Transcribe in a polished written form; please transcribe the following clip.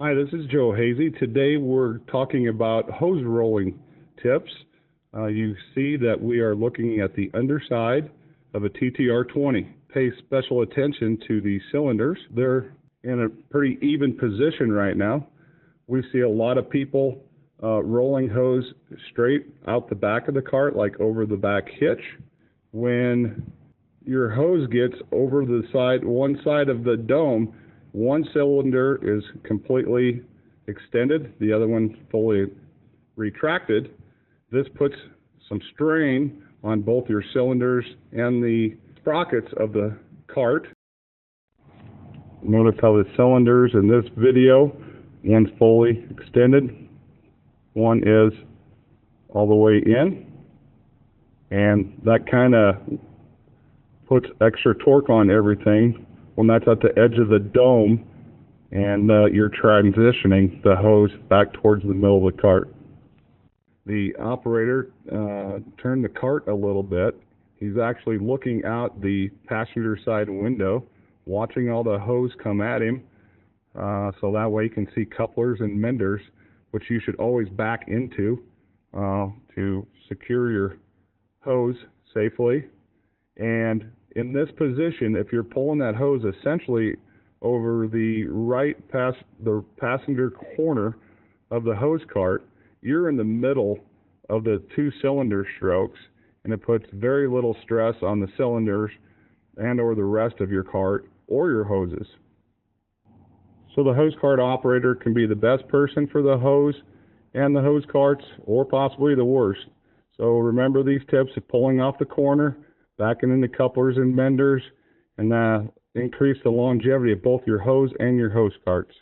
Hi, this is Joe Heese. Today we're talking about hose rolling tips. You see that we are looking at the underside of a TTR-20. Pay special attention to the cylinders. They're in a pretty even position right now. We see a lot of people rolling hose straight out the back of the cart, like over the back hitch. When your hose gets over the side, one side of the dome, one cylinder is completely extended, the other one fully retracted. This puts some strain on both your cylinders and the sprockets of the cart. Notice how the cylinders in this video, one's fully extended, one is all the way in, and that kind of puts extra torque on everything when that's at the edge of the dome and you're transitioning the hose back towards the middle of the cart. The operator turned the cart a little bit. He's actually looking out the passenger side window, watching all the hose come at him, so that way you can see couplers and menders, which you should always back into to secure your hose safely. And in this position, if you're pulling that hose essentially over the the passenger corner of the hose cart, you're in the middle of the two cylinder strokes, and it puts very little stress on the cylinders and or the rest of your cart or your hoses. So the hose cart operator can be the best person for the hose and the hose carts, or possibly the worst. So remember these tips of pulling off the corner, backing into couplers and menders, and increase the longevity of both your hose and your hose carts.